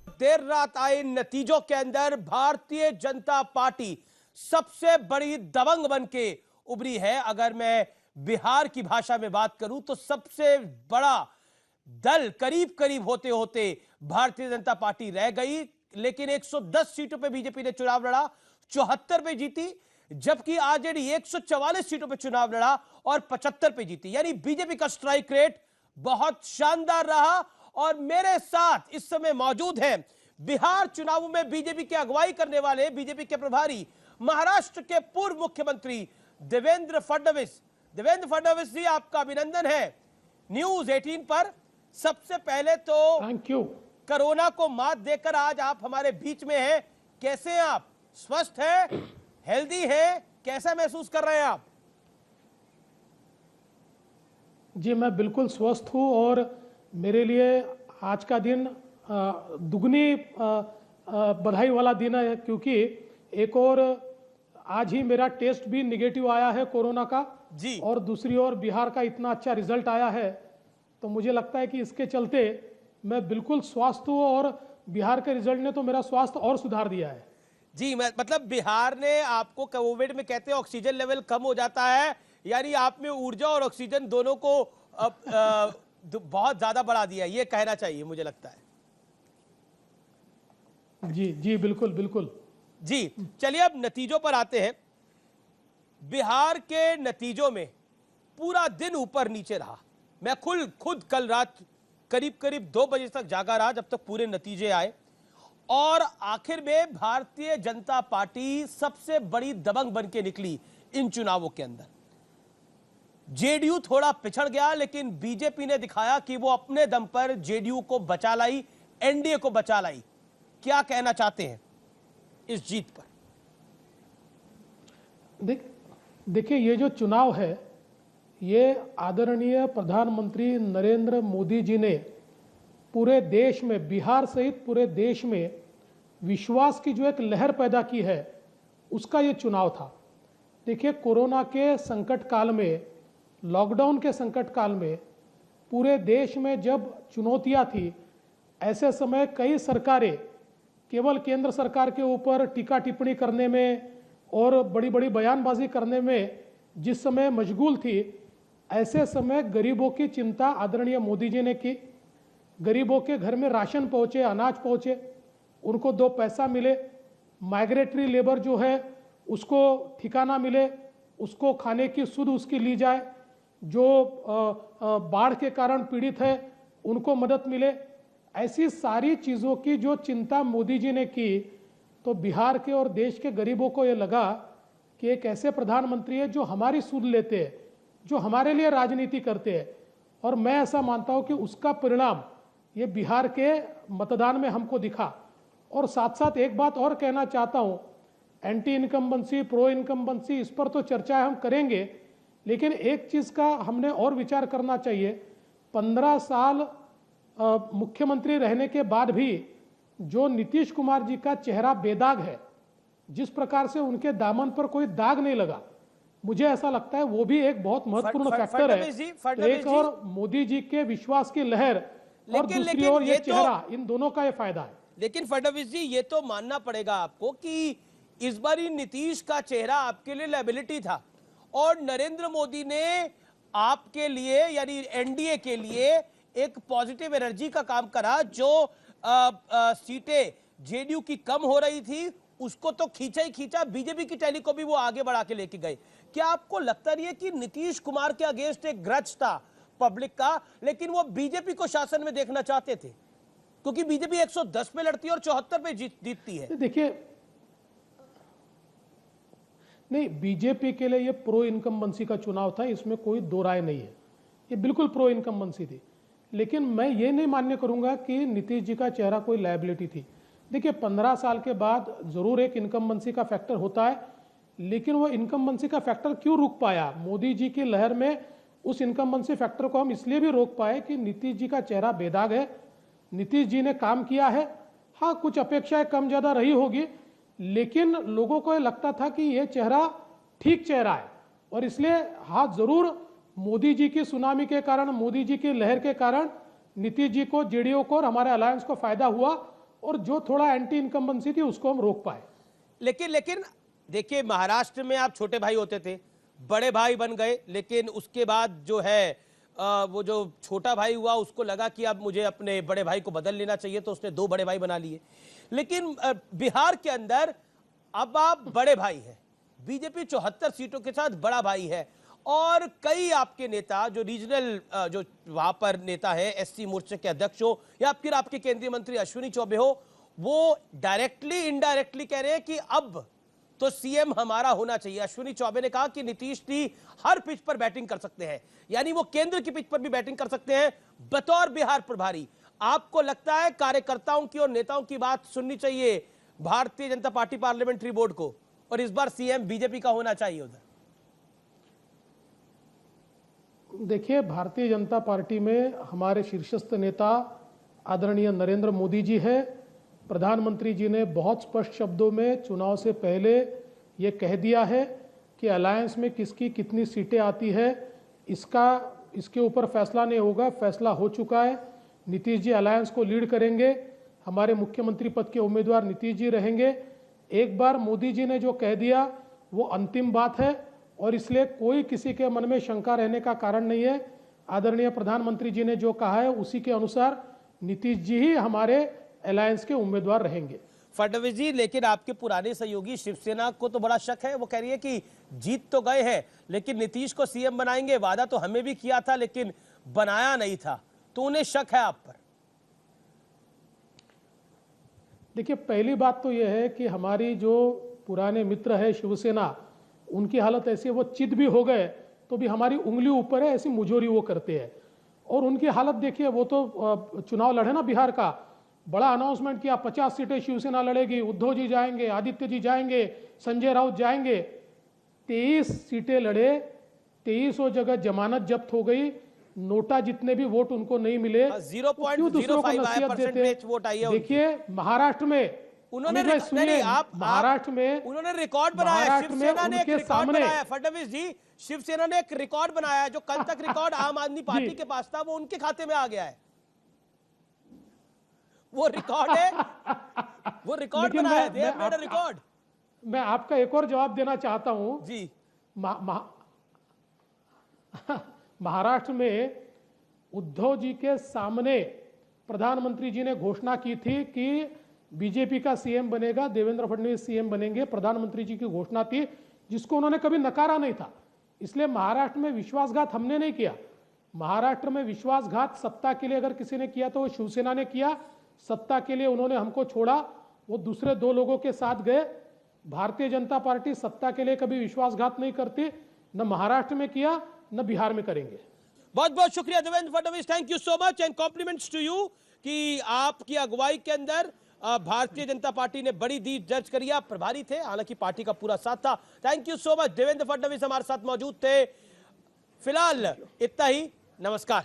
देर रात आए नतीजों के अंदर भारतीय जनता पार्टी सबसे बड़ी दबंग बनके उभरी है। अगर मैं बिहार की भाषा में बात करूं तो सबसे बड़ा दल करीब करीब होते होते भारतीय जनता पार्टी रह गई, लेकिन 110 सीटों पे बीजेपी ने चुनाव लड़ा, 74 पे जीती, जबकि आरजेडी 144 सीटों पे चुनाव लड़ा और 75 पे जीती। यानी बीजेपी का स्ट्राइक रेट बहुत शानदार रहा। और मेरे साथ इस समय मौजूद हैं बिहार चुनावों में बीजेपी की अगुवाई करने वाले बीजेपी के प्रभारी महाराष्ट्र के पूर्व मुख्यमंत्री देवेंद्र फडणवीस। देवेंद्र फडणवीस जी, आपका अभिनंदन है न्यूज 18 पर। सबसे पहले तो थैंक यू। कोरोना को मात देकर आज आप हमारे बीच में हैं। कैसे हैं आप? स्वस्थ हैं, हेल्दी हैं, कैसा महसूस कर रहे हैं आप? जी, मैं बिल्कुल स्वस्थ हूँ और मेरे लिए आज का दिन दुगनी बधाई वाला दिन है, क्योंकि एक और आज ही मेरा टेस्ट भी निगेटिव आया है कोरोना का जी। और दूसरी ओर बिहार का इतना अच्छा रिजल्ट आया है, तो मुझे लगता है कि इसके चलते मैं बिल्कुल स्वस्थ हूँ और बिहार के रिजल्ट ने तो मेरा स्वास्थ्य और सुधार दिया है। जी, मतलब बिहार ने आपको कोविड में कहते हैं ऑक्सीजन लेवल कम हो जाता है, यानी आप में ऊर्जा और ऑक्सीजन दोनों को बहुत ज्यादा बढ़ा दिया, ये कहना चाहिए मुझे लगता है। जी जी, बिल्कुल बिल्कुल। जी, चलिए अब नतीजों पर आते हैं। बिहार के नतीजों में पूरा दिन ऊपर नीचे रहा। मैं खुद कल रात करीब करीब 2 बजे तक जागा रहा जब तक पूरे नतीजे आए, और आखिर में भारतीय जनता पार्टी सबसे बड़ी दबंग बन के निकली इन चुनावों के अंदर। जेडीयू थोड़ा पिछड़ गया, लेकिन बीजेपी ने दिखाया कि वो अपने दम पर जेडीयू को बचा लाई, एनडीए को बचा लाई। क्या कहना चाहते हैं इस जीत पर? देखिए, ये जो चुनाव है, ये आदरणीय प्रधानमंत्री नरेंद्र मोदी जी ने पूरे देश में, बिहार सहित पूरे देश में विश्वास की जो एक लहर पैदा की है, उसका ये चुनाव था। देखिए, कोरोना के संकट काल में, लॉकडाउन के संकट काल में पूरे देश में जब चुनौतियां थी, ऐसे समय कई सरकारें केवल केंद्र सरकार के ऊपर टीका टिप्पणी करने में और बड़ी बड़ी बयानबाजी करने में जिस समय मशगूल थी, ऐसे समय गरीबों की चिंता आदरणीय मोदी जी ने की। गरीबों के घर में राशन पहुंचे, अनाज पहुंचे, उनको 2 पैसा मिले, माइग्रेटरी लेबर जो है उसको ठिकाना मिले, उसको खाने की सुध उसकी ली जाए, जो बाढ़ के कारण पीड़ित है उनको मदद मिले। ऐसी सारी चीज़ों की जो चिंता मोदी जी ने की, तो बिहार के और देश के गरीबों को ये लगा कि एक ऐसे प्रधानमंत्री है जो हमारी सुध लेते हैं, जो हमारे लिए राजनीति करते हैं। और मैं ऐसा मानता हूं कि उसका परिणाम ये बिहार के मतदान में हमको दिखा। और साथ साथ एक बात और कहना चाहता हूं, एंटी इनकम्बेंसी, प्रो इनकम्बेंसी, इस पर तो चर्चा हम करेंगे, लेकिन एक चीज़ का हमने और विचार करना चाहिए। 15 साल मुख्यमंत्री रहने के बाद भी जो नीतीश कुमार जी का चेहरा बेदाग है, जिस प्रकार से उनके दामन पर कोई दाग नहीं लगा, मुझे ऐसा लगता है वो भी एक बहुत महत्वपूर्ण फैक्टर है। तो एक और मोदी जी के विश्वास की लहर और दूसरी ओर ये चेहरा, इन दोनों का ये फायदा है। लेकिन फडणवीस जी, ये तो मानना पड़ेगा आपको कि इस बार नीतीश का चेहरा आपके लिए लायबिलिटी था, और नरेंद्र मोदी ने आपके लिए यानी एनडीए के लिए एक पॉजिटिव एनर्जी का काम करा। जो सीटें जेडीयू की कम हो रही थी उसको तो खींचा ही खींचा, बीजेपी की टैली को भी वो आगे बढ़ा के लेके गए। क्या आपको लगता नहीं है कि नीतीश कुमार के अगेंस्ट एक ग्रज था पब्लिक का, लेकिन वो बीजेपी को शासन में देखना चाहते थे, क्योंकि बीजेपी 110 पे लड़ती है और 74 पे जीतती है? देखिए, नहीं, बीजेपी के लिए ये प्रो इनकम्बेंसी का चुनाव था, इसमें कोई दो राय नहीं है, ये बिल्कुल प्रो इनकम्बेंसी थी। लेकिन मैं ये नहीं मान्य करूंगा कि नीतीश जी का चेहरा कोई लायबिलिटी थी। देखिए, 15 साल के बाद जरूर एक इनकम्बेंसी का फैक्टर होता है, लेकिन वो इनकम्बेंसी का फैक्टर क्यों रुक पाया? मोदी जी की लहर में उस इनकम्बेंसी फैक्टर को हम इसलिए भी रोक पाए कि नीतीश जी का चेहरा बेदाग है, नीतीश जी ने काम किया है। हाँ, कुछ अपेक्षाएं कम ज़्यादा रही होगी, लेकिन लोगों को ये लगता था कि ये चेहरा ठीक चेहरा है, और इसलिए हाँ, जरूर मोदी जी की सुनामी के कारण, मोदी जी की लहर के कारण नीतीश जी को, जेडीयू को और हमारे अलायंस को फायदा हुआ, और जो थोड़ा एंटी इनकम्बेंसी थी उसको हम रोक पाए। लेकिन देखिए, महाराष्ट्र में आप छोटे भाई होते थे, बड़े भाई बन गए, लेकिन उसके बाद जो है वो जो छोटा भाई हुआ उसको लगा कि अब मुझे अपने बड़े भाई को बदल लेना चाहिए, तो उसने 2 बड़े भाई बना लिए। लेकिन बिहार के अंदर अब आप बड़े भाई हैं, बीजेपी 74 सीटों के साथ बड़ा भाई है, और कई आपके नेता जो रीजनल जो वहां पर नेता है, एससी मोर्चे के अध्यक्ष हो या फिर आपके केंद्रीय मंत्री अश्विनी चौबे हो, वो डायरेक्टली इनडायरेक्टली कह रहे हैं कि अब तो सीएम हमारा होना चाहिए। अश्विनी चौबे ने कहा कि नीतीश जी हर पिच पर बैटिंग कर सकते हैं, यानी वो केंद्र की पिच पर भी बैटिंग कर सकते हैं बतौर बिहार प्रभारी। आपको लगता है कार्यकर्ताओं की और नेताओं की बात सुननी चाहिए Bharatiya Janata party parliamentary board को, और इस बार सीएम बीजेपी का होना चाहिए उधर? देखिए, भारतीय जनता पार्टी में हमारे शीर्षस्थ नेता आदरणीय नरेंद्र मोदी जी है। प्रधानमंत्री जी ने बहुत स्पष्ट शब्दों में चुनाव से पहले ये कह दिया है कि अलायंस में किसकी कितनी सीटें आती है इसके ऊपर फैसला नहीं होगा, फैसला हो चुका है। नीतीश जी अलायंस को लीड करेंगे, हमारे मुख्यमंत्री पद के उम्मीदवार नीतीश जी रहेंगे। एक बार मोदी जी ने जो कह दिया वो अंतिम बात है, और इसलिए कोई किसी के मन में शंका रहने का कारण नहीं है। आदरणीय प्रधानमंत्री जी ने जो कहा है उसी के अनुसार नीतीश जी ही हमारे अलायंस के उम्मीदवार रहेंगे। फडणवीस जी, लेकिन आपके पुराने सहयोगी शिवसेना को तो बड़ा शक है, वो कह रही है कि जीत तो गए हैं लेकिन नीतीश को सीएम बनाएंगे, वादा तो हमें भी किया था लेकिन बनाया नहीं था, तो उन्हें शक है आप पर। देखिए, पहली बात तो यह है कि हमारी जो पुराने मित्र है शिवसेना, उनकी हालत ऐसी है, वो चित भी हो गए तो भी हमारी उंगली ऊपर है, ऐसी मुजोरी वो करते हैं। और उनकी हालत देखिए, वो तो चुनाव लड़े ना बिहार का, बड़ा अनाउंसमेंट किया 50 सीटें शिवसेना लड़ेगी, उद्धव जी जाएंगे, आदित्य जी जाएंगे, संजय राउत जाएंगे। 23 सीटें लड़े, 23 जगह जमानत जब्त हो गई, नोटा जितने भी वोट उनको नहीं मिले। 0.05% वोट आई है। देखिए, महाराष्ट्र में उन्होंने महाराष्ट्र में उन्होंने रिकॉर्ड बनाया, शिवसेना ने एक रिकॉर्ड बनाया। फडणवीस जी, शिवसेना ने एक रिकॉर्ड बनाया, जो कल तक रिकॉर्ड आम आदमी पार्टी के पास था, वो उनके खाते में आ गया है। वो रिकॉर्ड है, वो रिकॉर्ड बनाया है, they made a record। मैं आपका एक और जवाब देना चाहता हूं जी। महाराष्ट्र में उद्धव जी के सामने प्रधानमंत्री जी ने घोषणा की थी कि बीजेपी का सीएम बनेगा, देवेंद्र फडणवीस सीएम बनेंगे। प्रधानमंत्री जी की घोषणा थी जिसको उन्होंने कभी नकारा नहीं था। इसलिए महाराष्ट्र में विश्वासघात हमने नहीं किया। महाराष्ट्र में विश्वासघात सत्ता के लिए अगर किसी ने किया तो वो शिवसेना ने किया। सत्ता के लिए उन्होंने हमको छोड़ा, वो दूसरे 2 लोगों के साथ गए। भारतीय जनता पार्टी सत्ता के लिए कभी विश्वासघात नहीं करती, न महाराष्ट्र में किया न बिहार में करेंगे। बहुत बहुत शुक्रिया Devendra Fadnavis, thank you so much and compliments to you कि आपकी अगुवाई के अंदर भारतीय जनता पार्टी ने बड़ी जीत दर्ज करी। आप प्रभारी थे, हालांकि पार्टी का पूरा साथ था। Thank you so much. Devendra Fadnavis हमारे साथ मौजूद थे। फिलहाल इतना ही, नमस्कार।